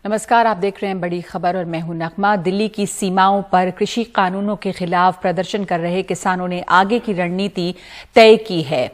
नमस्कार, आप देख रहे हैं बड़ी खबर और मैं हूं नगमा। दिल्ली की सीमाओं पर कृषि कानूनों के खिलाफ प्रदर्शन कर रहे किसानों ने आगे की रणनीति तय की है।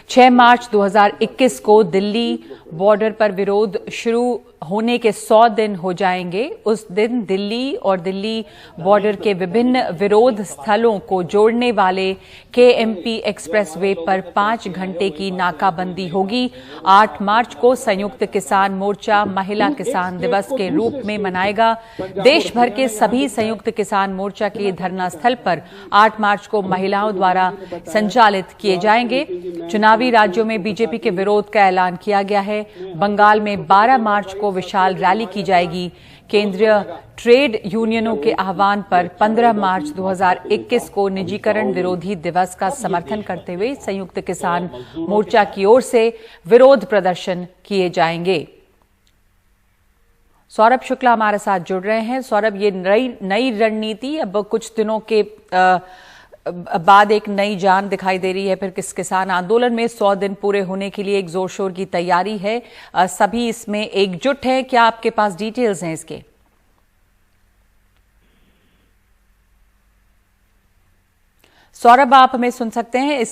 6 मार्च 2021 को दिल्ली बॉर्डर पर विरोध शुरू होने के 100 दिन हो जाएंगे। उस दिन दिल्ली और दिल्ली बॉर्डर के विभिन्न विरोध स्थलों को जोड़ने वाले केएमपी एक्सप्रेस वे पर 5 घंटे की नाकाबंदी होगी। 8 मार्च को संयुक्त किसान मोर्चा महिला किसान दिवस के रूप में मनाएगा। देश भर के सभी संयुक्त किसान मोर्चा के धरना स्थल पर 8 मार्च को महिलाओं द्वारा संचालित किए जाएंगे। चुनावी राज्यों में बीजेपी के विरोध का ऐलान किया गया है। बंगाल में 12 मार्च को विशाल रैली की जाएगी। केंद्रीय ट्रेड यूनियनों के आह्वान पर 15 मार्च 2021 को निजीकरण विरोधी दिवस का समर्थन करते हुए संयुक्त किसान मोर्चा की ओर से विरोध प्रदर्शन किए जाएंगे। सौरभ शुक्ला हमारे साथ जुड़ रहे हैं। सौरभ, ये नई रणनीति अब कुछ दिनों के बाद एक नई जान दिखाई दे रही है। फिर किसान आंदोलन में 100 दिन पूरे होने के लिए एक जोर शोर की तैयारी है। सभी इसमें एकजुट हैं। क्या आपके पास डिटेल्स हैं इसके? सौरभ, आप हमें सुन सकते हैं?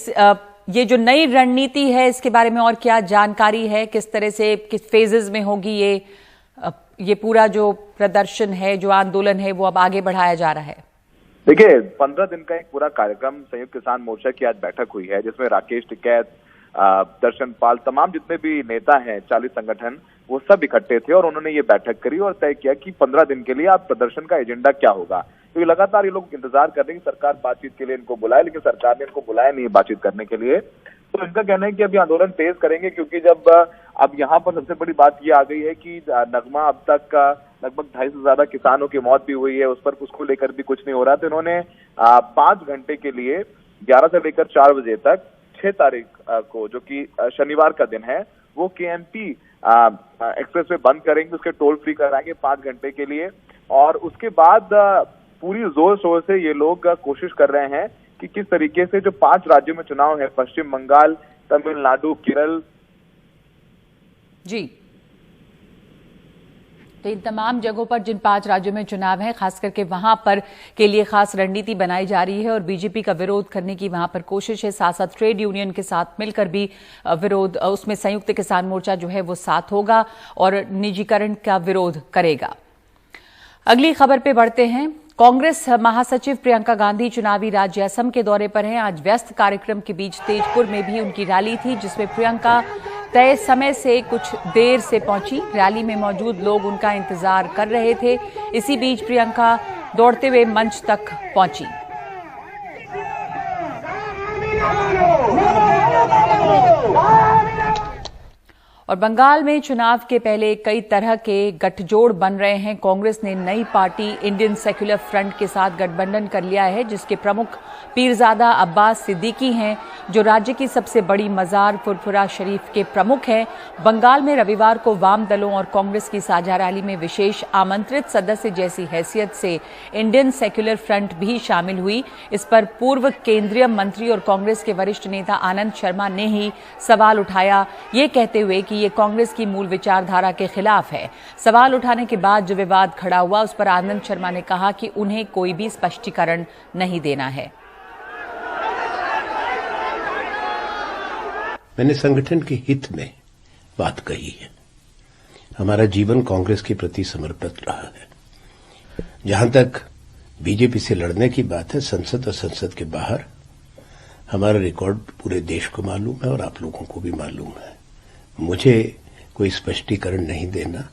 ये जो नई रणनीति है इसके बारे में और क्या जानकारी है? किस तरह से किस फेजेस में होगी ये पूरा जो प्रदर्शन है, जो आंदोलन है, वो अब आगे बढ़ाया जा रहा है? देखिए, 15 दिन का एक पूरा कार्यक्रम संयुक्त किसान मोर्चा की आज बैठक हुई है, जिसमें राकेश टिकैत, दर्शन पाल, तमाम जितने भी नेता हैं, 40 संगठन, वो सब इकट्ठे थे और उन्होंने ये बैठक करी और तय किया कि 15 दिन के लिए आप प्रदर्शन का एजेंडा क्या होगा। क्योंकि लगातार ये लोग इंतजार कर रहे हैं कि सरकार बातचीत के लिए इनको बुलाए, लेकिन सरकार ने इनको बुलाया नहीं है बातचीत करने के लिए। तो इनका कहना है कि अभी आंदोलन तेज करेंगे, क्योंकि जब अब यहाँ पर सबसे बड़ी बात ये आ गई है कि नगमा अब तक लगभग 250 से ज्यादा किसानों की मौत भी हुई है, उसको लेकर भी कुछ नहीं हो रहा। तो इन्होंने 5 घंटे के लिए 11 से लेकर 4 बजे तक 6 तारीख को, जो कि शनिवार का दिन है, वो केएमपी एक्सप्रेस वे बंद करेंगे, उसके टोल फ्री कराएंगे 5 घंटे के लिए। और उसके बाद पूरी जोर शोर से ये लोग कोशिश कर रहे हैं कि किस तरीके से जो 5 राज्यों में चुनाव है, पश्चिम बंगाल, तमिलनाडु, केरल जी, तो इन तमाम जगहों पर जिन 5 राज्यों में चुनाव है, खास करके वहां पर के लिए खास रणनीति बनाई जा रही है और बीजेपी का विरोध करने की वहां पर कोशिश है। साथ साथ ट्रेड यूनियन के साथ मिलकर भी विरोध, उसमें संयुक्त किसान मोर्चा जो है वो साथ होगा और निजीकरण का विरोध करेगा। अगली खबर पे बढ़ते हैं। कांग्रेस महासचिव प्रियंका गांधी चुनावी राज्य असम के दौरे पर हैं। आज व्यस्त कार्यक्रम के बीच तेजपुर में भी उनकी रैली थी, जिसमें प्रियंका तय समय से कुछ देर से पहुंची। रैली में मौजूद लोग उनका इंतजार कर रहे थे। इसी बीच प्रियंका दौड़ते हुए मंच तक पहुंची। और बंगाल में चुनाव के पहले कई तरह के गठजोड़ बन रहे हैं। कांग्रेस ने नई पार्टी इंडियन सेक्युलर फ्रंट के साथ गठबंधन कर लिया है, जिसके प्रमुख पीरजादा अब्बास सिद्दीकी हैं, जो राज्य की सबसे बड़ी मजार फुरफुरा शरीफ के प्रमुख हैं। बंगाल में रविवार को वाम दलों और कांग्रेस की साझा रैली में विशेष आमंत्रित सदस्य जैसी हैसियत से इंडियन सेक्युलर फ्रंट भी शामिल हुई। इस पर पूर्व केंद्रीय मंत्री और कांग्रेस के वरिष्ठ नेता आनंद शर्मा ने ही सवाल उठाया, ये कहते हुए कि ये कांग्रेस की मूल विचारधारा के खिलाफ है। सवाल उठाने के बाद जो विवाद खड़ा हुआ, उस पर आनंद शर्मा ने कहा कि उन्हें कोई भी स्पष्टीकरण नहीं देना है। मैंने संगठन के हित में बात कही है। हमारा जीवन कांग्रेस के प्रति समर्पित रहा है। जहां तक बीजेपी से लड़ने की बात है, संसद और संसद के बाहर हमारा रिकॉर्ड पूरे देश को मालूम है और आप लोगों को भी मालूम है। मुझे कोई स्पष्टीकरण नहीं देना,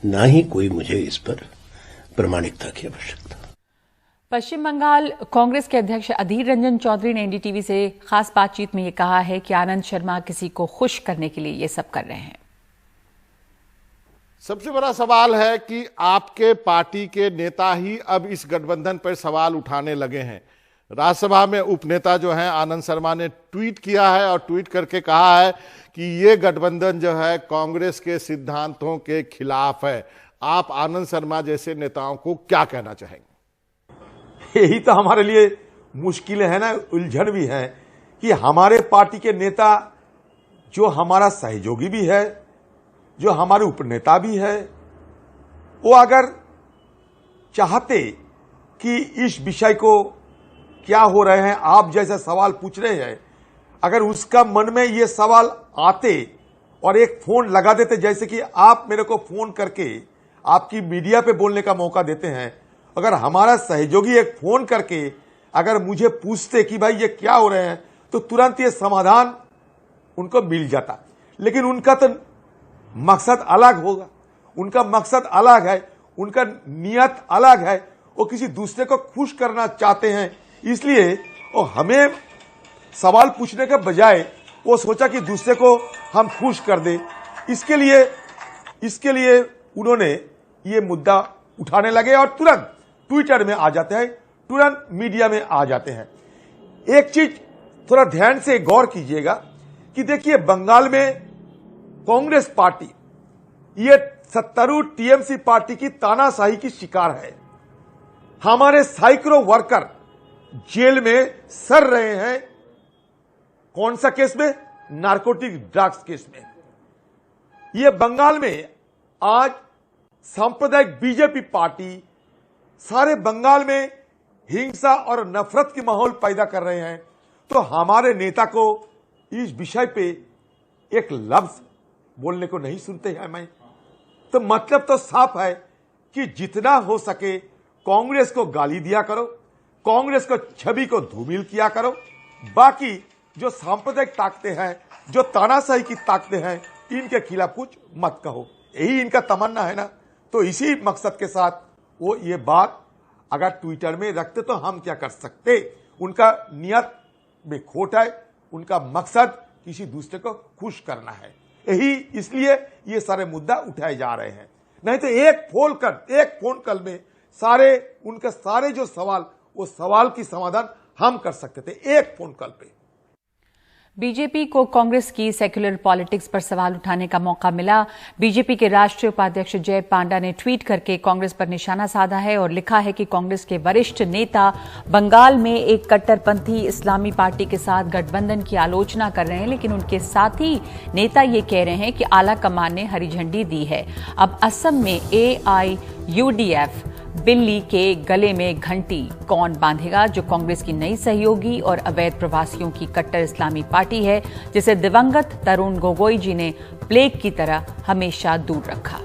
ना ही कोई मुझे इस पर प्रामाणिकता की आवश्यकता। पश्चिम बंगाल कांग्रेस के अध्यक्ष अधीर रंजन चौधरी ने एनडीटीवी से खास बातचीत में ये कहा है कि आनंद शर्मा किसी को खुश करने के लिए ये सब कर रहे हैं। सबसे बड़ा सवाल है कि आपके पार्टी के नेता ही अब इस गठबंधन पर सवाल उठाने लगे हैं। राज्यसभा में उपनेता जो हैं आनंद शर्मा ने ट्वीट किया है और ट्वीट करके कहा है कि ये गठबंधन जो है कांग्रेस के सिद्धांतों के खिलाफ है। आप आनंद शर्मा जैसे नेताओं को क्या कहना चाहेंगे? यही तो हमारे लिए मुश्किलें हैं ना, उलझन भी है कि हमारे पार्टी के नेता जो हमारा सहयोगी भी है, जो हमारे उपनेता भी है, वो अगर चाहते कि इस विषय को क्या हो रहे हैं, आप जैसे सवाल पूछ रहे हैं, अगर उसका मन में ये सवाल आते और एक फोन लगा देते, जैसे कि आप मेरे को फोन करके आपकी मीडिया पे बोलने का मौका देते हैं, अगर हमारा सहयोगी एक फोन करके अगर मुझे पूछते कि भाई ये क्या हो रहे हैं, तो तुरंत ये समाधान उनको मिल जाता। लेकिन उनका तो मकसद अलग होगा, उनका मकसद अलग है, उनका नियत अलग है, वो किसी दूसरे को खुश करना चाहते हैं। इसलिए वो हमें सवाल पूछने के बजाय वो सोचा कि दूसरे को हम खुश कर दें। इसके लिए उन्होंने ये मुद्दा उठाने लगे और तुरंत ट्विटर में आ जाते हैं, तुरंत मीडिया में आ जाते हैं। एक चीज थोड़ा ध्यान से गौर कीजिएगा कि देखिए, बंगाल में कांग्रेस पार्टी ये सत्तारूढ़ टीएमसी पार्टी की तानाशाही की शिकार है। हमारे सैकड़ों वर्कर जेल में सड़ रहे हैं। कौन सा केस में? नारकोटिक ड्रग्स केस में। यह बंगाल में आज सांप्रदायिक बीजेपी पार्टी सारे बंगाल में हिंसा और नफरत की माहौल पैदा कर रहे हैं। तो हमारे नेता को इस विषय पे एक लफ्ज बोलने को नहीं सुनते हैं मैं। तो मतलब तो साफ है कि जितना हो सके कांग्रेस को गाली दिया करो, कांग्रेस को छवि को धूमिल किया करो। बाकी जो सांप्रदायिक ताकतें हैं, जो तानाशाही की ताकतें हैं, इनके खिलाफ कुछ मत कहो। यही इनका तमन्ना है ना। तो इसी मकसद के साथ वो ये बात अगर ट्विटर में रखते तो हम क्या कर सकते। उनका नियत में खोट है, उनका मकसद किसी दूसरे को खुश करना है। यही इसलिए ये सारे मुद्दा उठाए जा रहे हैं। नहीं तो एक फोन कॉल में सारे उनके सारे जो सवाल, वो सवाल की समाधान हम कर सकते थे एक फोन कॉल पे। बीजेपी को कांग्रेस की सेक्युलर पॉलिटिक्स पर सवाल उठाने का मौका मिला। बीजेपी के राष्ट्रीय उपाध्यक्ष जय पांडा ने ट्वीट करके कांग्रेस पर निशाना साधा है और लिखा है कि कांग्रेस के वरिष्ठ नेता बंगाल में एक कट्टरपंथी इस्लामी पार्टी के साथ गठबंधन की आलोचना कर रहे हैं, लेकिन उनके साथी नेता ये कह रहे हैं कि आला कमान ने हरी झंडी दी है। अब असम में AIUDF बिल्ली के गले में घंटी कौन बांधेगा, जो कांग्रेस की नई सहयोगी और अवैध प्रवासियों की कट्टर इस्लामी पार्टी है, जिसे दिवंगत तरुण गोगोई जी ने प्लेग की तरह हमेशा दूर रखा।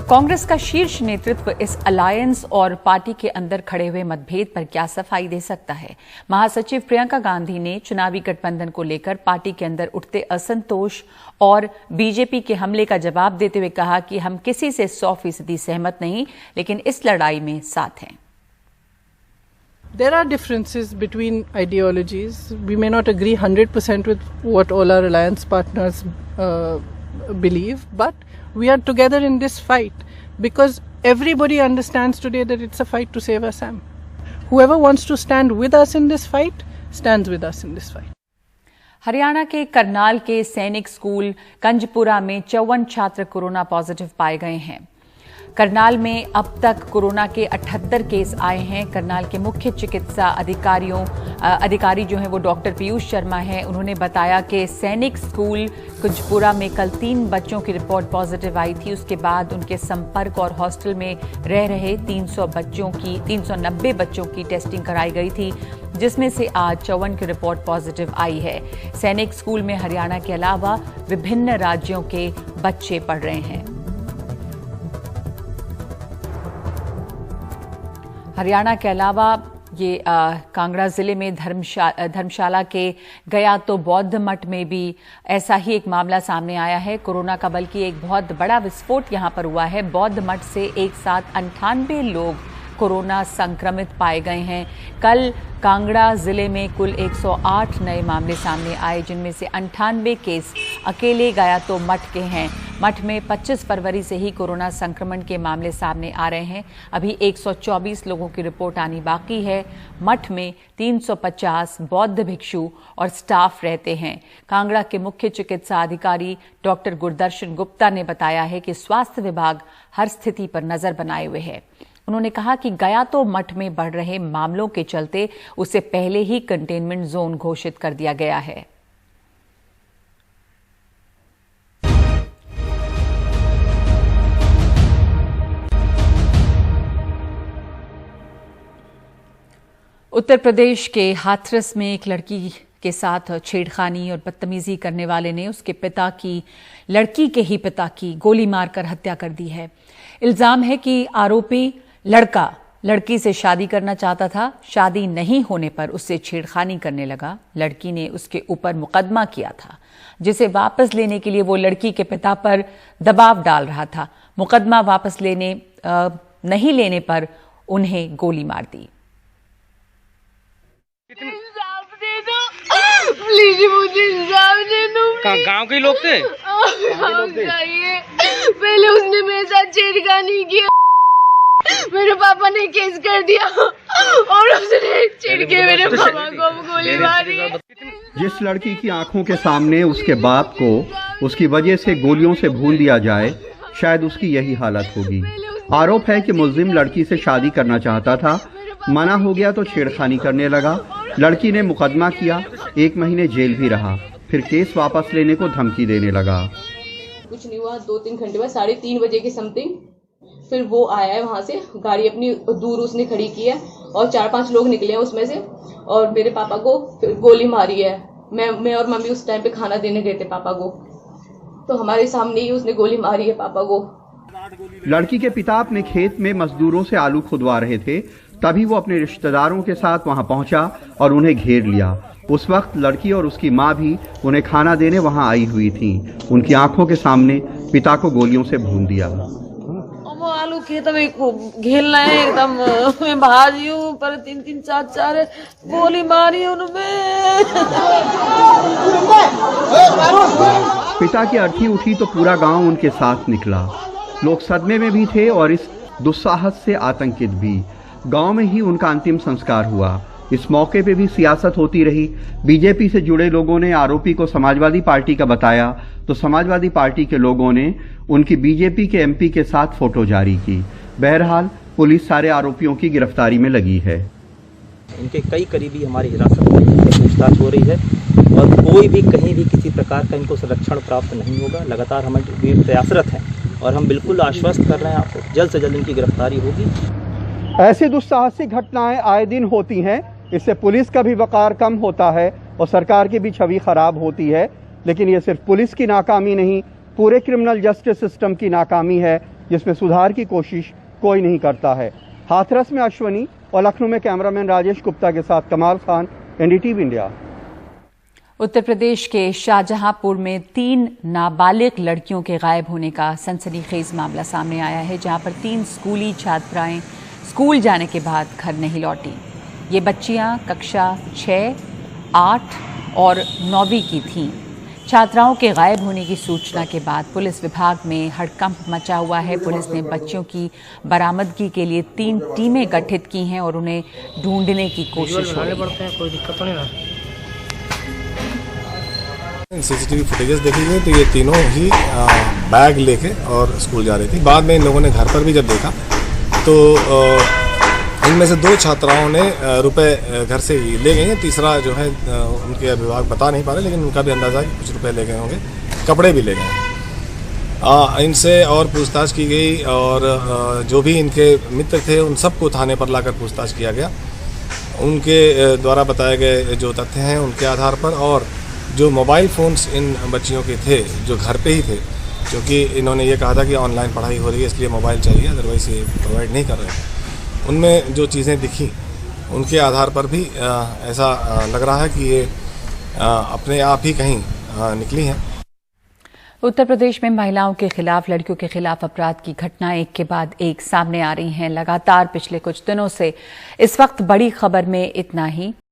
कांग्रेस का शीर्ष नेतृत्व इस अलायंस और पार्टी के अंदर खड़े हुए मतभेद पर क्या सफाई दे सकता है? महासचिव प्रियंका गांधी ने चुनावी गठबंधन को लेकर पार्टी के अंदर उठते असंतोष और बीजेपी के हमले का जवाब देते हुए कहा कि हम किसी से 100% सहमत नहीं, लेकिन इस लड़ाई में साथ हैं। There are differences between ideologies. We may not agree 100% with what all our alliance partners believe, but we are together in this fight because everybody understands today that it's a fight to save Assam. Whoever wants to stand with us in this fight stands with us in this fight. Haryana के करनाल के सैनिक school कंजपुरा में 54 छात्र corona positive पाए गए हैं। करनाल में अब तक कोरोना के 78 केस आए हैं। करनाल के मुख्य चिकित्सा अधिकारी जो हैं वो डॉक्टर पीयूष शर्मा हैं। उन्होंने बताया कि सैनिक स्कूल कुंजपुरा में कल 3 बच्चों की रिपोर्ट पॉजिटिव आई थी। उसके बाद उनके संपर्क और हॉस्टल में रह रहे 390 बच्चों की टेस्टिंग कराई गई थी, जिसमें से आज 54 की रिपोर्ट पॉजिटिव आई है। सैनिक स्कूल में हरियाणा के अलावा विभिन्न राज्यों के बच्चे पढ़ रहे हैं। हरियाणा के अलावा ये कांगड़ा जिले में धर्मशाला के गया तो बौद्ध मठ में भी ऐसा ही एक मामला सामने आया है। कोरोना का बल्कि एक बहुत बड़ा विस्फोट यहां पर हुआ है। बौद्ध मठ से एक साथ 98 लोग कोरोना संक्रमित पाए गए हैं। कल कांगड़ा जिले में कुल 108 नए मामले सामने आए, जिनमें से 98 केस अकेले गया तो मठ के हैं। मठ में 25 फरवरी से ही कोरोना संक्रमण के मामले सामने आ रहे हैं। अभी 124 लोगों की रिपोर्ट आनी बाकी है। मठ में 350 बौद्ध भिक्षु और स्टाफ रहते हैं। कांगड़ा के मुख्य चिकित्सा अधिकारी डॉक्टर गुरदर्शन गुप्ता ने बताया है कि स्वास्थ्य विभाग हर स्थिति पर नजर बनाए हुए है। उन्होंने कहा कि गया तो मठ में बढ़ रहे मामलों के चलते उसे पहले ही कंटेनमेंट जोन घोषित कर दिया गया है। उत्तर प्रदेश के हाथरस में एक लड़की के साथ छेड़खानी और बदतमीजी करने वाले ने उसके पिता की लड़की के ही पिता की गोली मारकर हत्या कर दी है। इल्जाम है कि आरोपी लड़का लड़की से शादी करना चाहता था। शादी नहीं होने पर उससे छेड़खानी करने लगा। लड़की ने उसके ऊपर मुकदमा किया था, जिसे वापस लेने के लिए वो लड़की के पिता पर दबाव डाल रहा था। मुकदमा वापस नहीं लेने पर उन्हें गोली मार दी। प्लीज मुझे इंसाफ दे दो। गांव के लोग थे? पहले उसने मेरे साथ छेड़खानी किया, मेरे पापा ने केस कर दिया और उसने छेड़ के मेरे पापा को गोली मारी। जिस लड़की की आंखों के सामने उसके बाप को उसकी वजह से गोलियों से भून दिया जाए, शायद उसकी यही हालत होगी। आरोप है कि मुल्जिम लड़की से शादी करना चाहता था, मना हो गया तो छेड़खानी करने लगा। लड़की ने मुकदमा किया, 1 महीने जेल भी रहा, फिर केस वापस लेने को धमकी देने लगा। कुछ नहीं हुआ, 2-3 घंटे बाद 3:30 बजे के समथिंग फिर वो आया है वहां से, गाड़ी अपनी दूर उसने खड़ी की है और 4-5 लोग निकले हैं उसमें से और मेरे पापा को फिर गोली मारी है। मैं और मम्मी उस टाइम पे खाना देने गए थे पापा को, तो हमारे सामने ही उसने गोली मारी है पापा को। लड़की के पिता अपने खेत में मजदूरों से आलू खुदवा रहे थे, तभी वो अपने रिश्तेदारों के साथ वहां पहुंचा और उन्हें घेर लिया। उस वक्त लड़की और उसकी मां भी उन्हें खाना देने वहां आई हुई थी। उनकी आंखों के सामने पिता को गोलियों से भून दिया। आलू खेत में घेरना है एकदम, मैं भाजी हूँ पर 3-3, 4-4 गोली मारी उनमें। पिता की अर्थी उठी तो पूरा गांव उनके साथ निकला। लोग सदमे में भी थे और इस दुस्साहस से आतंकित भी। गांव में ही उनका अंतिम संस्कार हुआ। इस मौके पे भी सियासत होती रही। बीजेपी से जुड़े लोगों ने आरोपी को समाजवादी पार्टी का बताया तो समाजवादी पार्टी के लोगों ने उनकी बीजेपी के एमपी के साथ फोटो जारी की। बहरहाल पुलिस सारे आरोपियों की गिरफ्तारी में लगी है। इनके कई करीबी हमारी हिरासत में पूछताछ हो रही है और कोई भी कहीं भी किसी प्रकार का इनको संरक्षण प्राप्त नहीं होगा। लगातार हम प्रयासरत हैं और हम बिल्कुल आश्वस्त कर रहे हैं आपको, जल्द से जल्द इनकी गिरफ्तारी होगी। ऐसी दुस्साहसिक घटनाएं आए दिन होती हैं, इससे पुलिस का भी वकार कम होता है और सरकार की भी छवि खराब होती है। लेकिन ये सिर्फ पुलिस की नाकामी नहीं, पूरे क्रिमिनल जस्टिस सिस्टम की नाकामी है, जिसमें सुधार की कोशिश कोई नहीं करता है। हाथरस में अश्वनी और लखनऊ में कैमरामैन राजेश गुप्ता के साथ कमाल खान, एनडीटीवी इंडिया। उत्तर प्रदेश के शाहजहांपुर में 3 नाबालिग लड़कियों के गायब होने का सनसनीखेज मामला सामने आया है, जहां पर 3 स्कूली छात्राएं स्कूल जाने के बाद घर नहीं लौटी। ये बच्चियां कक्षा 6, 8 और 9वीं की थीं। छात्राओं के गायब होने की सूचना के बाद पुलिस विभाग में हड़कंप मचा हुआ है। पुलिस ने बच्चियों की बरामदगी के लिए 3 टीमें गठित की हैं और उन्हें ढूंढने की कोशिश हो रही है। कोई दिक्कत तो नहीं रहा। सीसीटीवी फुटेजेस देखी गई तो ये तीनों ही बैग लेके और स्कूल जा रही थी। बाद में इन लोगों ने घर पर भी जब देखा तो इनमें से 2 छात्राओं ने रुपए घर से ले गए हैं। तीसरा जो है उनके अभिभावक बता नहीं पा रहे, लेकिन उनका भी अंदाजा है कि कुछ रुपए ले गए होंगे, कपड़े भी ले गए हैं। इनसे और पूछताछ की गई और जो भी इनके मित्र थे उन सबको थाने पर लाकर पूछताछ किया गया। उनके द्वारा बताए गए जो तथ्य हैं उनके आधार पर और जो मोबाइल फ़ोन्स इन बच्चियों के थे जो घर पे ही थे, क्योंकि इन्होंने ये कहा था कि ऑनलाइन पढ़ाई हो रही है इसलिए मोबाइल चाहिए, अदरवाइज़ ये प्रोवाइड नहीं कर रहे। उनमें जो चीज़ें दिखी उनके आधार पर भी ऐसा लग रहा है कि ये अपने आप ही कहीं निकली हैं। उत्तर प्रदेश में महिलाओं के खिलाफ, लड़कियों के खिलाफ अपराध की घटनाएं एक के बाद एक सामने आ रही हैं लगातार पिछले कुछ दिनों से। इस वक्त बड़ी खबर में इतना ही।